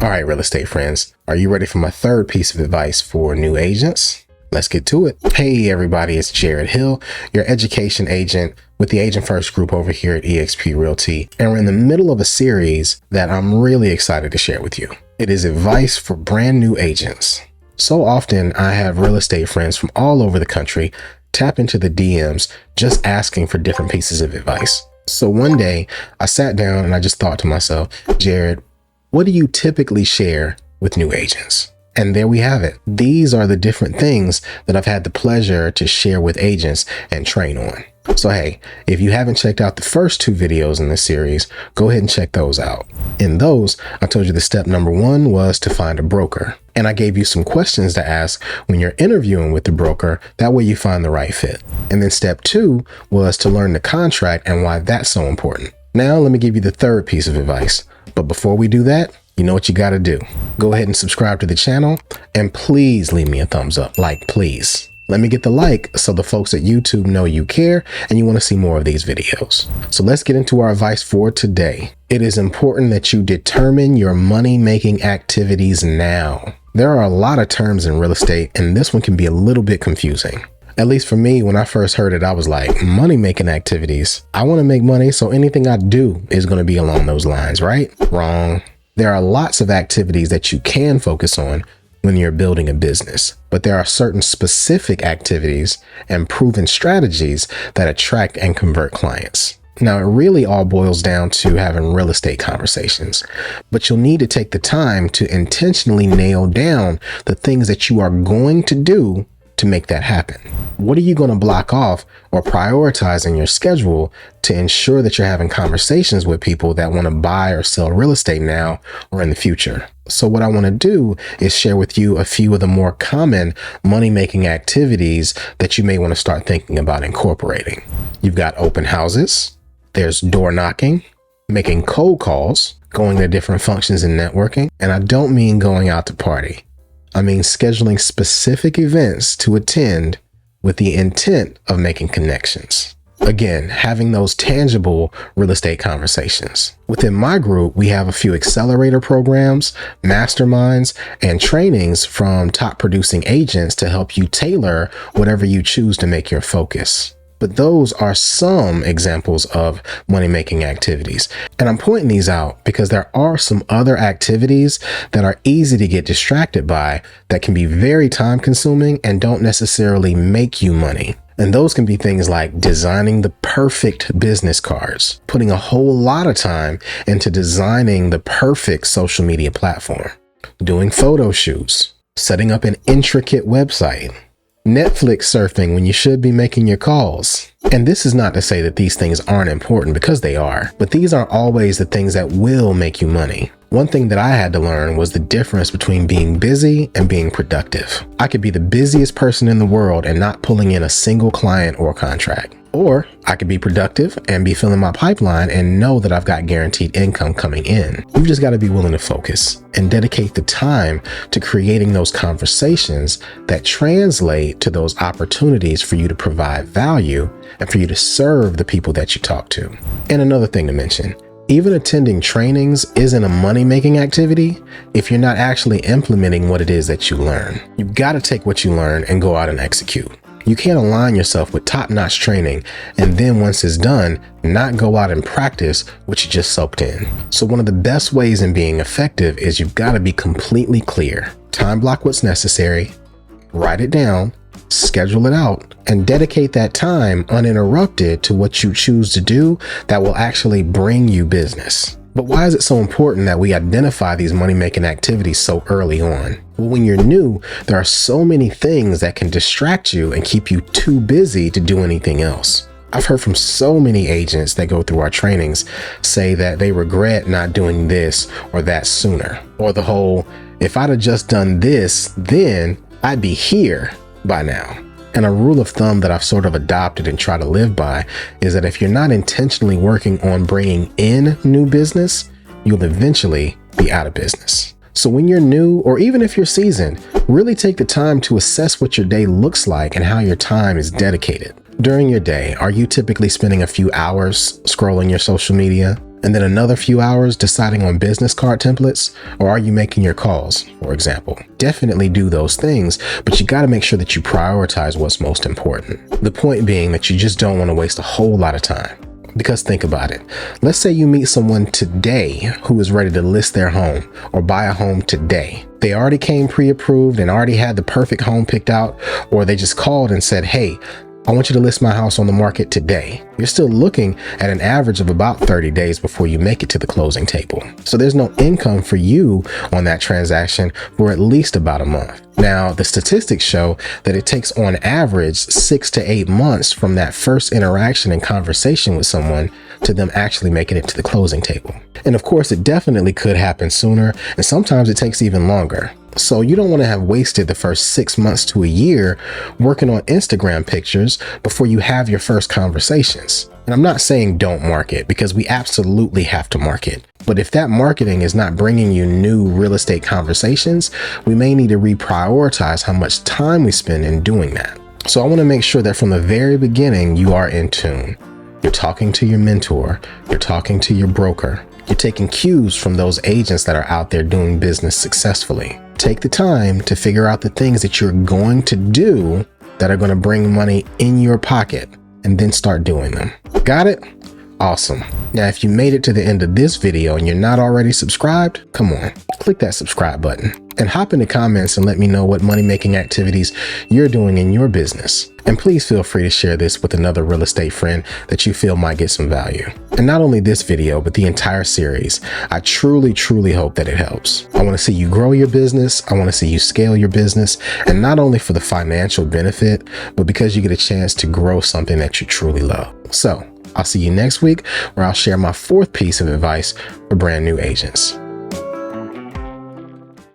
All right, real estate friends, are you ready for my third piece of advice for new agents? Let's get to it. Hey everybody, it's Jared Hill, your education agent with the Agent First group over here at eXp Realty. And we're in the middle of a series that I'm really excited to share with you. It is advice for brand new agents. So often I have real estate friends from all over the country tap into the DMs just asking for different pieces of advice. So one day I sat down and I just thought to myself, Jared, what do you typically share with new agents? And there we have it. These are the different things that I've had the pleasure to share with agents and train on. So hey, if you haven't checked out the first two videos in this series, go ahead and check those out. In those, I told you the step number one was to find a broker. And I gave you some questions to ask when you're interviewing with the broker. That way you find the right fit. And then step two was to learn the contract and why that's so important. Now let me give you the third piece of advice. But before we do that, you know what you got to do. Go ahead and subscribe to the channel and please leave me a thumbs up. Like, please. Let me get the like so the folks at YouTube know you care and you want to see more of these videos. So let's get into our advice for today. It is important that you determine your money-making activities now. There are a lot of terms in real estate and this one can be a little bit confusing. At least for me, when I first heard it, I was like, money-making activities. I want to make money, so anything I do is going to be along those lines, right? Wrong. There are lots of activities that you can focus on when you're building a business, but there are certain specific activities and proven strategies that attract and convert clients. Now, it really all boils down to having real estate conversations, but you'll need to take the time to intentionally nail down the things that you are going to do to make that happen. What are you going to block off or prioritize in your schedule to ensure that you're having conversations with people that want to buy or sell real estate now or in the future? So what I want to do is share with you a few of the more common money-making activities that you may want to start thinking about incorporating. You've got open houses, there's door knocking, making cold calls, going to different functions and networking. And I don't mean going out to party. I mean scheduling specific events to attend with the intent of making connections. Again, having those tangible real estate conversations. Within my group, we have a few accelerator programs, masterminds, and trainings from top producing agents to help you tailor whatever you choose to make your focus. But those are some examples of money-making activities. And I'm pointing these out because there are some other activities that are easy to get distracted by that can be very time-consuming and don't necessarily make you money. And those can be things like designing the perfect business cards, putting a whole lot of time into designing the perfect social media platform, doing photo shoots, setting up an intricate website, Netflix surfing when you should be making your calls. And this is not to say that these things aren't important, because they are, but these aren't always the things that will make you money. One thing that I had to learn was the difference between being busy and being productive. I could be the busiest person in the world and not pulling in a single client or contract. Or I could be productive and be filling my pipeline and know that I've got guaranteed income coming in. You've just got to be willing to focus and dedicate the time to creating those conversations that translate to those opportunities for you to provide value and for you to serve the people that you talk to. And another thing to mention, even attending trainings isn't a money-making activity if you're not actually implementing what it is that you learn. You've got to take what you learn and go out and execute. You can't align yourself with top-notch training and then once it's done, not go out and practice what you just soaked in. So one of the best ways in being effective is you've got to be completely clear. Time block what's necessary, write it down, schedule it out, and dedicate that time uninterrupted to what you choose to do that will actually bring you business. But why is it so important that we identify these money-making activities so early on? Well, when you're new, there are so many things that can distract you and keep you too busy to do anything else. I've heard from so many agents that go through our trainings say that they regret not doing this or that sooner. Or the whole, if I'd have just done this, then I'd be here by now. And a rule of thumb that I've sort of adopted and try to live by is that if you're not intentionally working on bringing in new business, you'll eventually be out of business. So when you're new, or even if you're seasoned, really take the time to assess what your day looks like and how your time is dedicated. During your day, are you typically spending a few hours scrolling your social media? and then another few hours deciding on business card templates? Or are you making your calls, for example? Definitely do those things, but you got to make sure that you prioritize what's most important. The point being that you just don't want to waste a whole lot of time. Because think about it. Let's say you meet someone today who is ready to list their home or buy a home today. They already came pre-approved and already had the perfect home picked out, or they just called and said, hey, I want you to list my house on the market today. You're still looking at an average of about 30 days before you make it to the closing table. So there's no income for you on that transaction for at least about a month. Now, the statistics show that it takes on average 6 to 8 months from that first interaction and conversation with someone to them actually making it to the closing table. And of course, it definitely could happen sooner, and sometimes it takes even longer. So you don't want to have wasted the first 6 months to a year working on Instagram pictures before you have your first conversations. And I'm not saying don't market, because we absolutely have to market. But if that marketing is not bringing you new real estate conversations, we may need to reprioritize how much time we spend in doing that. So I want to make sure that from the very beginning, you are in tune. You're talking to your mentor, you're talking to your broker, you're taking cues from those agents that are out there doing business successfully. Take the time to figure out the things that you're going to do that are going to bring money in your pocket, and then start doing them. Got it? Awesome. Now, if you made it to the end of this video and you're not already subscribed, come on, click that subscribe button and hop in the comments and let me know what money-making activities you're doing in your business. And please feel free to share this with another real estate friend that you feel might get some value. And not only this video, but the entire series. I truly, truly hope that it helps. I want to see you grow your business. I want to see you scale your business, and not only for the financial benefit, but because you get a chance to grow something that you truly love. So I'll see you next week, where I'll share my 4th piece of advice for brand new agents.